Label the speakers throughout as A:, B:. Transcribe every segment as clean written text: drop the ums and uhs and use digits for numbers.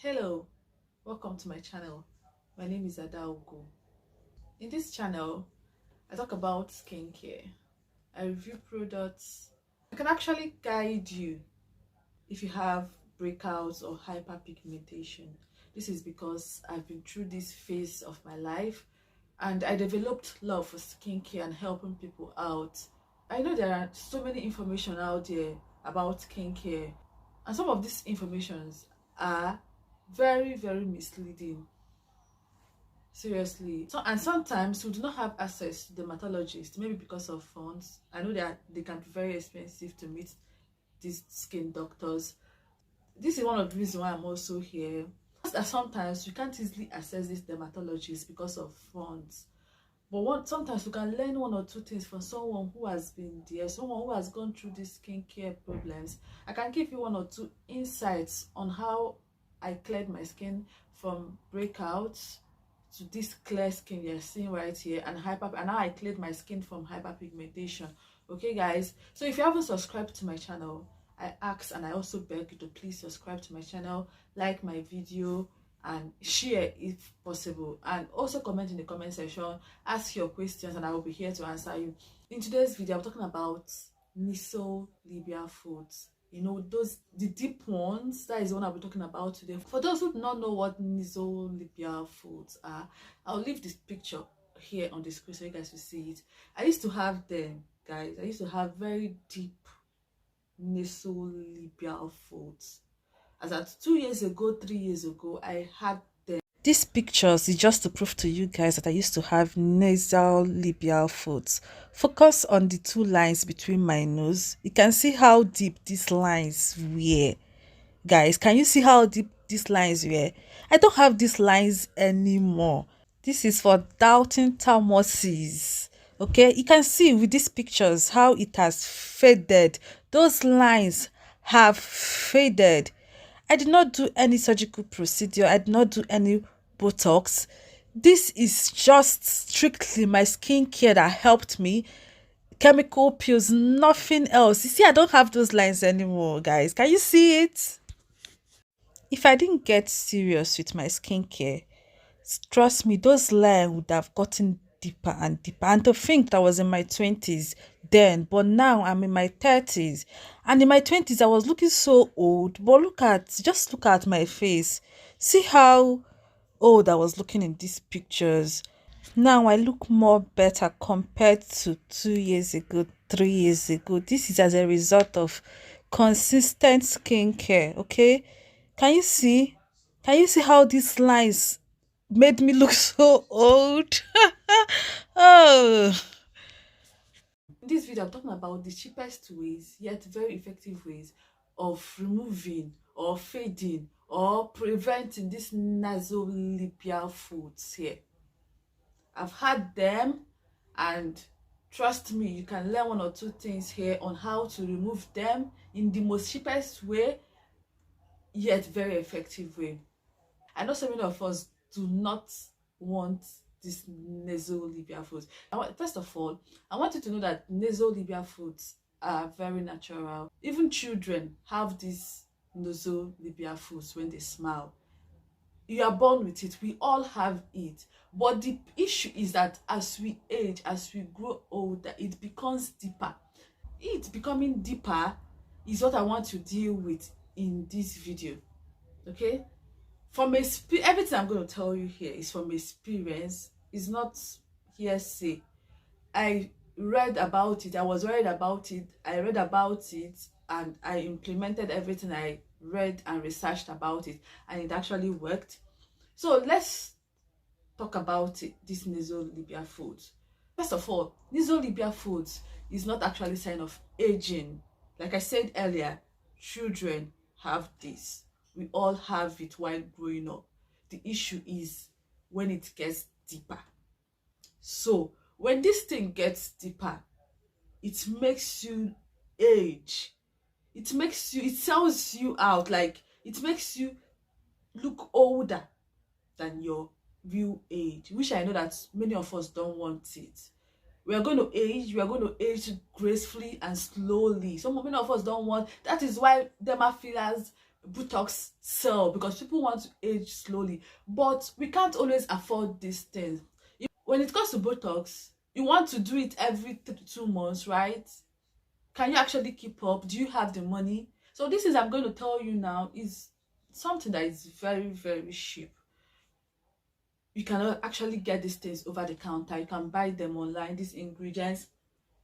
A: Hello, welcome to my channel. My name is Adaogo. In this channel, I talk about skincare. I review products. I can actually guide you if you have breakouts or hyperpigmentation. This is because I've been through this phase of my life and I developed love for skincare and helping people out. I know there are so many information out there about skincare, and some of these informations are very misleading. Seriously. And sometimes we do not have access to dermatologists, maybe because of funds. I know that they can be very expensive to meet these skin doctors. This is one of the reasons why I'm also here. That sometimes we can't easily access these dermatologists because of funds. But sometimes we can learn one or two things from someone who has been there, someone who has gone through these skincare problems. I can give you one or two insights on how I cleared my skin from breakouts to this clear skin you're seeing right here, and how I cleared my skin from hyperpigmentation. Okay guys, so if you haven't subscribed to my channel, I ask and I also beg you to please subscribe to my channel, like my video, and share if possible, and also comment in the comment section, ask your questions, and I will be here to answer you. In today's video, I'm talking about nasolabial foods. You know, the deep ones. That is what I'll be talking about today. For those who do not know what nasolabial foods are, I'll leave this picture here on the screen so you guys will see it. I used to have them, guys. I used to have very deep nasolabial foods. As at 2 years ago, 3 years ago, I had them. These pictures is just to prove to you guys that I used to have nasolabial foods. Focus on the two lines between my nose. You can see how deep these lines were. Guys, can you see how deep these lines were? I don't have these lines anymore. This is for doubting Thomases. Okay, you can see with these pictures how it has faded. Those lines have faded. I did not do any surgical procedure. I did not do any Botox. This is just strictly my skincare that helped me. Chemical pills, nothing else. You see, I don't have those lines anymore, guys. Can you see it? If I didn't get serious with my skincare, trust me, those lines would have gotten deeper and deeper. And to think that I was in my 20s then, but now I'm in my 30s. And in my 20s, I was looking so old. But just look at my face. See how old I was looking in these pictures. Now I look more better compared to 2 years ago, 3 years ago. This is as a result of consistent skincare, okay? Can you see? Can you see how these lines made me look so old? Oh. In this video, I'm talking about the cheapest ways, yet very effective ways of removing or fading or preventing these nasolabial foods here. I've had them, and trust me, you can learn one or two things here on how to remove them in the most cheapest way, yet very effective way. I know so many of us do not want this nasolabial foods. First of all, I want you to know that nasolabial foods are very natural. Even children have these nasolabial foods when they smile. You are born with it. We all have it. But the issue is that as we age, as we grow older, it becomes deeper. It becoming deeper is what I want to deal with in this video. Okay? Everything I'm going to tell you here is from experience. It's not hearsay. I read about it. I was worried about it. I read about it and I implemented everything I read and researched about it, and it actually worked. So let's talk about it, this nasolabial foods. First of all, nasolabial foods is not actually a sign of aging. Like I said earlier, children have this. We all have it while growing up. The issue is when it gets deeper. So when this thing gets deeper, it makes you age. It sells you out. Like, it makes you look older than your real age, which I know that many of us don't want it. We are going to age gracefully and slowly. Many of us don't want. That is why derma fillers Botox sell because people want to age slowly, but we can't always afford these things. When it comes to Botox, you want to do it every 2 months, right? Can you actually keep up? Do you have the money? So this is, I'm going to tell you now, is something that is very, very cheap. You can actually get these things over the counter. You can buy them online, these ingredients,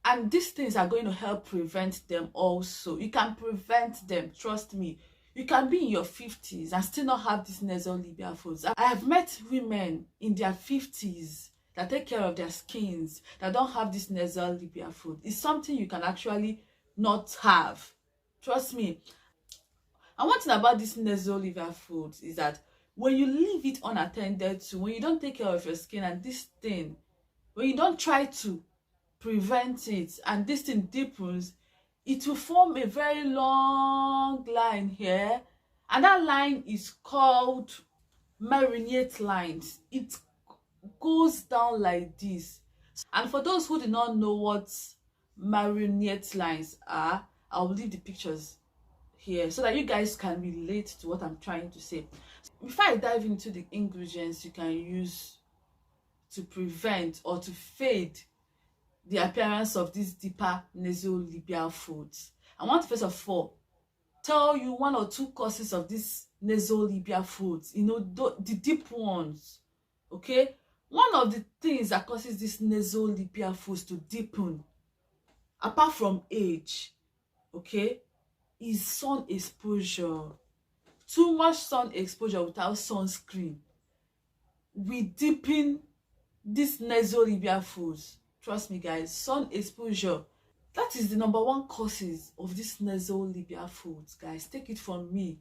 A: and these things are going to help prevent them also. You can prevent them, trust me. You can be in your 50s and still not have this nasolabial folds. I have met women in their 50s that take care of their skins, that don't have this nasolabial fold. It's something you can actually not have, trust me. And one thing about this nasolabial fold is that when you leave it unattended to, when you don't take care of your skin, and this thing, when you don't try to prevent it and this thing deepens, it will form a very long line here, and that line is called marinate lines. It goes down like this. And for those who do not know what marinate lines are, I'll leave the pictures here so that you guys can relate to what I'm trying to say. Before I dive into the ingredients you can use to prevent or to fade the appearance of these deeper nasolabial folds, I want to first of all tell you 1 or 2 causes of these nasolabial folds, you know, the deep ones. Okay, one of the things that causes these nasolabial folds to deepen, apart from age, okay, is sun exposure. Too much sun exposure without sunscreen will deepen this nasolabial folds. Trust me guys, sun exposure, that is the #1 causes of this nasolabial folds, guys. Take it from me,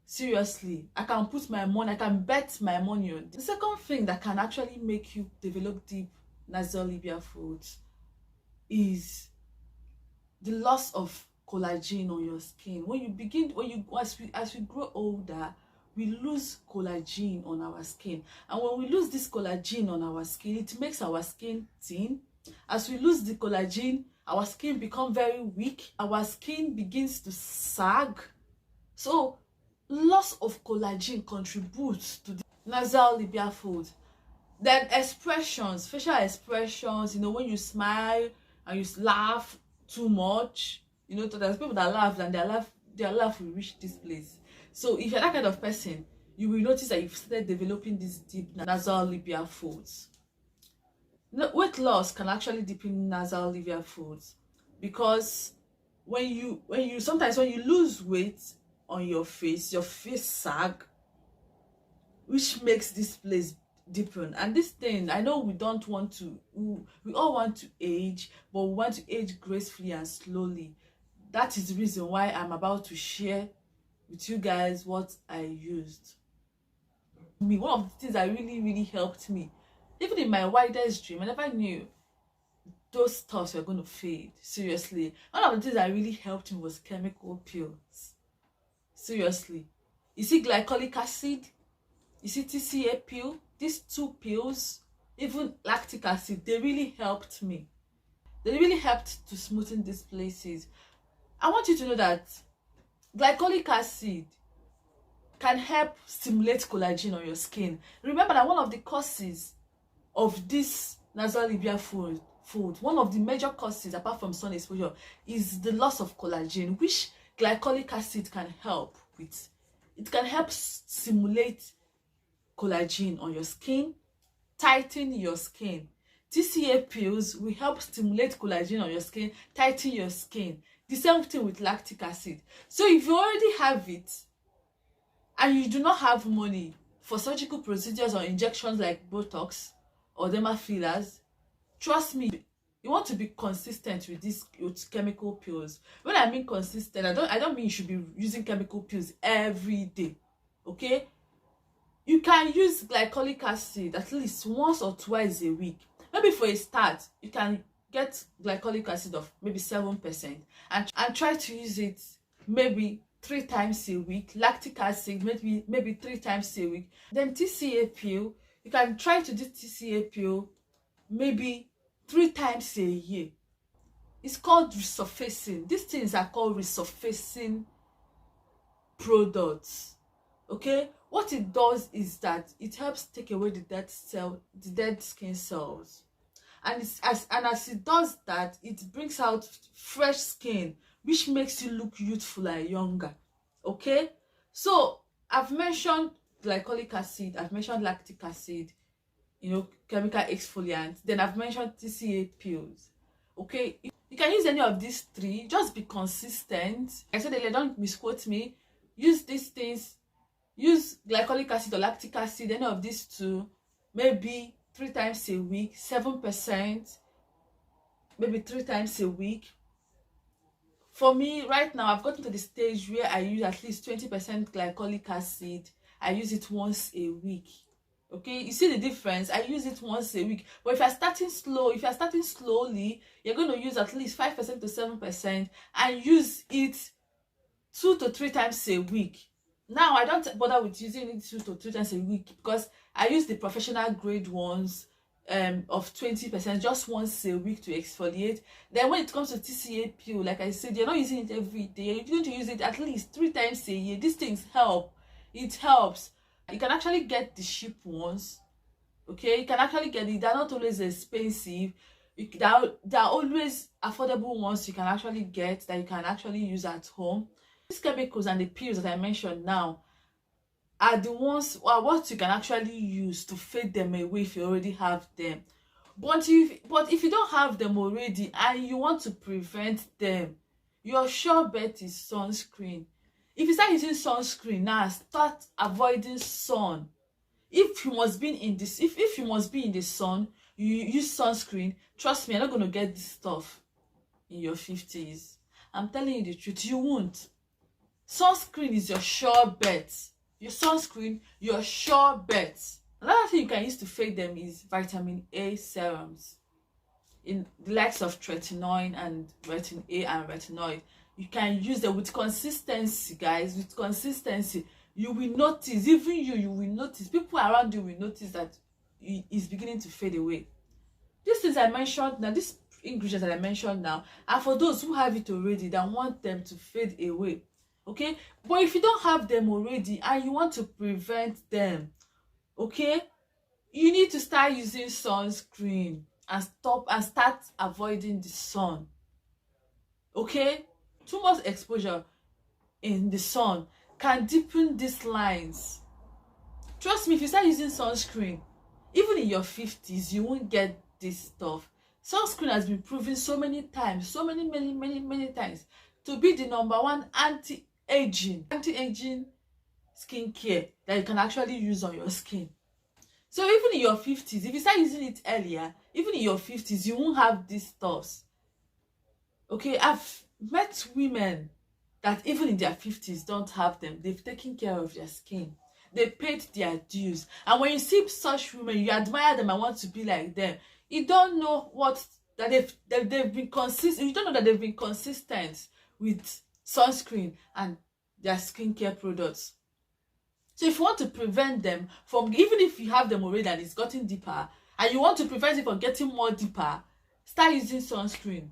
A: seriously. I can put my money, I can bet my money on this. The second thing that can actually make you develop deep nasolabial folds is the loss of collagen on your skin. As we grow older, we lose collagen on our skin, and when we lose this collagen on our skin, it makes our skin thin. As we lose the collagen, our skin becomes very weak, our skin begins to sag. So loss of collagen contributes to the nasolabial fold. Then expressions, facial expressions, you know, when you smile and you laugh too much, you know, there's people that laugh and their laugh will reach this place. So if you're that kind of person, you will notice that you've started developing these deep nasolabial folds. Weight loss can actually deepen nasolabial folds, because when you sometimes when you lose weight on your face sag, which makes this place deepen. And this thing, I know we don't want to, we all want to age, but we want to age gracefully and slowly. That is the reason why I'm about to share with you guys what I used. One of the things that really helped me, even in my wildest dream, I never knew those stuffs were going to fade. Seriously, one of the things that really helped me was chemical peels. Seriously, you see glycolic acid, you see TCA pill, these 2 pills, even lactic acid, they really helped me. They really helped to smoothen these places. I want you to know that glycolic acid can help stimulate collagen on your skin. Remember that one of the causes of this nasolabial fold, one of the major causes apart from sun exposure, is the loss of collagen, which glycolic acid can help with. It can help stimulate collagen on your skin, tighten your skin. TCA pills will help stimulate collagen on your skin, tighten your skin. The same thing with lactic acid. So if you already have it and you do not have money for surgical procedures or injections like Botox or dermal fillers, trust me, you want to be consistent with with chemical pills. When I mean consistent, I don't mean you should be using chemical pills every day. Okay, you can use glycolic acid at least once or twice a week. Maybe for a start you can get glycolic acid of maybe 7% and try to use it maybe 3 times a week. Lactic acid maybe 3 times a week. Then TCA pill, you can try to do TCA pill maybe 3 times a year. It's called resurfacing. These things are called resurfacing products. Okay, what it does is that it helps take away the dead skin cells, and as it does that, it brings out fresh skin, which makes you look youthful and younger. Okay, so I've mentioned glycolic acid, I've mentioned lactic acid, chemical exfoliant, then I've mentioned TCA pills. Okay, you can use any of these three, just be consistent. I said earlier, don't misquote me. Use these things, use glycolic acid or lactic acid, any of these two, maybe 3 times a week, 7%, maybe 3 times a week. For me right now, I've gotten to the stage where I use at least 20% glycolic acid. I use it once a week. Okay, you see the difference? I use it once a week. But if you're starting slowly, you're going to use at least 5% to 7% and use it 2 to 3 times a week. Now I don't bother with using it 2 to 3 times a week because I use the professional grade ones of 20% just once a week to exfoliate. Then when it comes to TCA pill, like I said, you're not using it every day. You're going to use it at least 3 times a year. These things help. It helps. You can actually get the cheap ones. Okay, you can actually get it. They're not always expensive. There are always affordable ones you can actually get that you can actually use at home. These chemicals and the pills that I mentioned now are the ones what you can actually use to fade them away if you already have them. But if you don't have them already and you want to prevent them, your sure bet is sunscreen. If you start using sunscreen now, start avoiding sun. If you must be in this, if you must be in the sun, you use sunscreen. Trust me, you're not going to get this stuff in your 50s. I'm telling you the truth, you won't. Sunscreen is your sure bet. Your sunscreen, your sure bet. Another thing you can use to fade them is vitamin A serums in the likes of tretinoin and retin A and retinoid. You can use them with consistency, guys. With consistency, you will notice, even you will notice, people around you will notice that it's beginning to fade away. These things I mentioned now, these ingredients that I mentioned now, are for those who have it already that want them to fade away. Okay, but if you don't have them already and you want to prevent them, okay, you need to start using sunscreen and start avoiding the sun. Okay, too much exposure in the sun can deepen these lines. Trust me, if you start using sunscreen, even in your 50s, you won't get this stuff. Sunscreen has been proven so many times, many times, to be the #1 anti-aging skincare that you can actually use on your skin. So even in your 50s, if you start using it earlier, even in your 50s, you won't have these stuffs. Okay, I've met women that even in their 50s don't have them. They've taken care of their skin. They paid their dues. And when you see such women, you admire them and want to be like them. You don't know that they've been consistent. You don't know that they've been consistent with sunscreen and their skincare products. So if you want to prevent them from, even if you have them already and it's gotten deeper, and you want to prevent it from getting more deeper, start using sunscreen.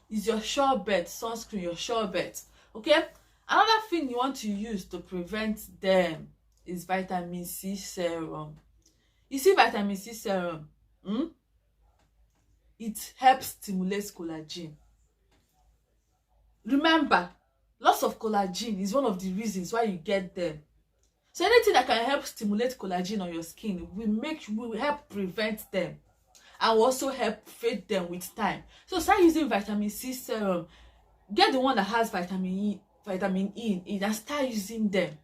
A: It's your sure bet. Sunscreen, your sure bet. Okay, another thing you want to use to prevent them is vitamin C serum. You see, vitamin C serum, it helps stimulate collagen. Remember, loss of collagen is one of the reasons why you get them. So anything that can help stimulate collagen on your skin will help prevent them and will also help fade them with time. So start using vitamin C serum. Get the one that has vitamin E in it and start using them.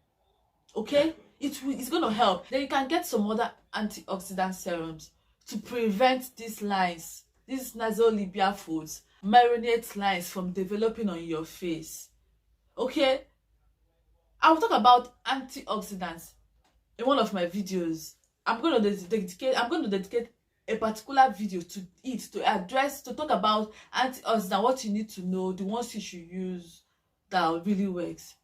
A: Okay, it's going to help. Then you can get some other antioxidant serums to prevent these lines, these nasolabial folds, marinate lines from developing on your face. Okay, I will talk about antioxidants in one of my videos. I'm going to dedicate a particular video to it, to talk about antioxidants, what you need to know, the ones you should use that really works.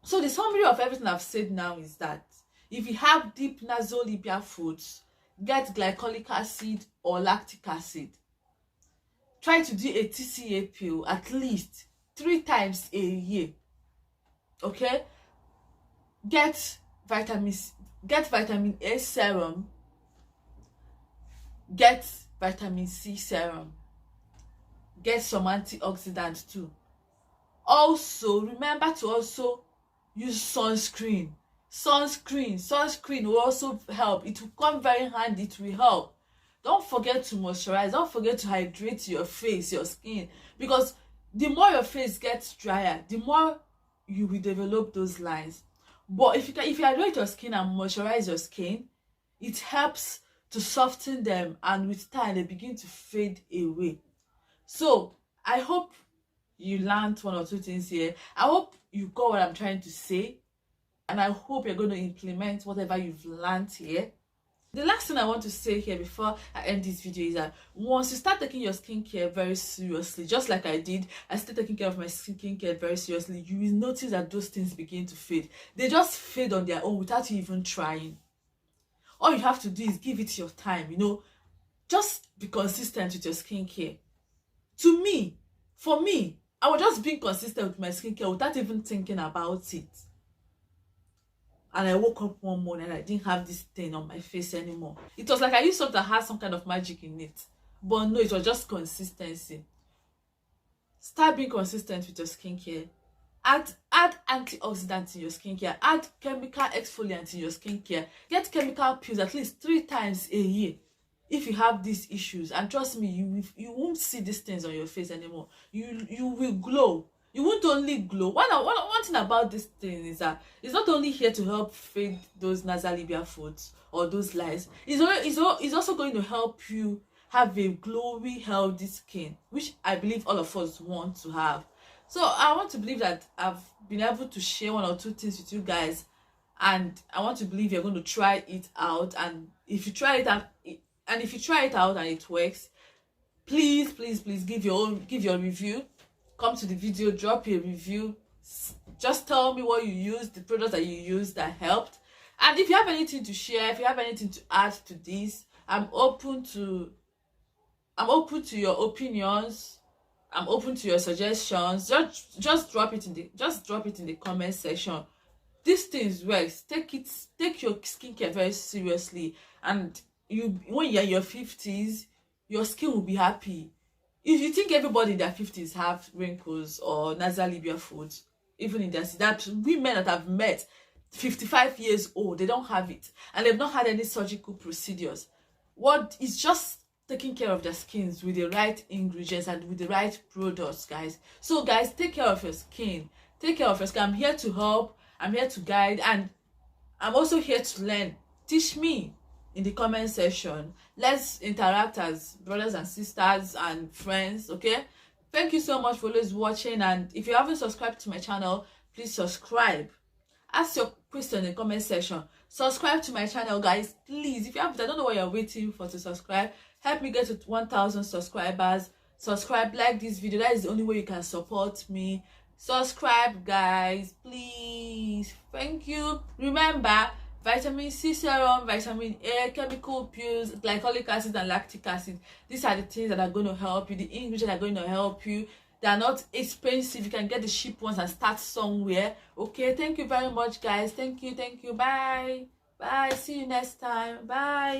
A: So the summary of everything I've said now is that if you have deep nasolabial folds, get glycolic acid or lactic acid. Try to do a TCA pill at least 3 times a year. Okay, get vitamin A serum, get vitamin C serum, get some antioxidants too. Also remember to also use sunscreen. Sunscreen will also help. It will come very handy. It will help. Don't forget to moisturize. Don't forget to hydrate your face, your skin, because the more your face gets drier, the more you will develop those lines. But if you hydrate your skin and moisturize your skin, it helps to soften them, and with time they begin to fade away. So I hope you learned one or two things here. I hope you got what I'm trying to say, and I hope you're going to implement whatever you've learned here. The last thing I want to say here before I end this video is that once you start taking your skincare very seriously, just like I did, I started taking care of my skincare very seriously, you will notice that those things begin to fade. They just fade on their own without you even trying. All you have to do is give it your time, you know. Just be consistent with your skincare. To me, for me, I was just being consistent with my skincare without even thinking about it. And I woke up one morning and I didn't have this stain on my face anymore. It was like I used something that had some kind of magic in it. But no, it was just consistency. Start being consistent with your skincare. Add antioxidants in your skincare. Add chemical exfoliants in your skincare. Get chemical peels at least 3 times a year if you have these issues. And trust me, you won't see these things on your face anymore. You will glow. You won't only glow. One thing about this thing is that it's not only here to help fade those nasolabial folds or those lines. It's also going to help you have a glowy, healthy skin, which I believe all of us want to have. So I want to believe that I've been able to share 1 or 2 things with you guys, and I want to believe you're going to try it out. And if you try it out, and it works, please give your review. Come to the video, drop a review, just tell me what you used, the products that you used that helped. And if you have anything to share, if you have anything to add to this, I'm open to your opinions. I'm open to your suggestions. Just drop it in the comment section. These things works. Take your skincare very seriously, and when you're in your 50s, your skin will be happy. If you think everybody in their 50s have wrinkles or nasolabial folds, even in that women that I've met 55 years old, they don't have it, and they've not had any surgical procedures. What is just taking care of their skins with the right ingredients and with the right products, guys. So guys, take care of your skin. I'm here to help, I'm here to guide, and I'm also here to learn. Teach me in the comment section. Let's interact as brothers and sisters and friends. Okay, thank you so much for always watching, and if you haven't subscribed to my channel, please subscribe. Ask your question in the comment section. Subscribe to my channel, guys, please. If you haven't, I don't know what you're waiting for to subscribe. Help me get to 1,000 subscribers. Subscribe, like this video. That is the only way you can support me. Subscribe, guys, please. Thank you. Remember, vitamin C serum, vitamin A, chemical peels, glycolic acid and lactic acid. These are the things that are going to help you. The ingredients are going to help you. They are not expensive. You can get the cheap ones and start somewhere. Okay, thank you very much, guys. Thank you. Bye. See you next time. Bye.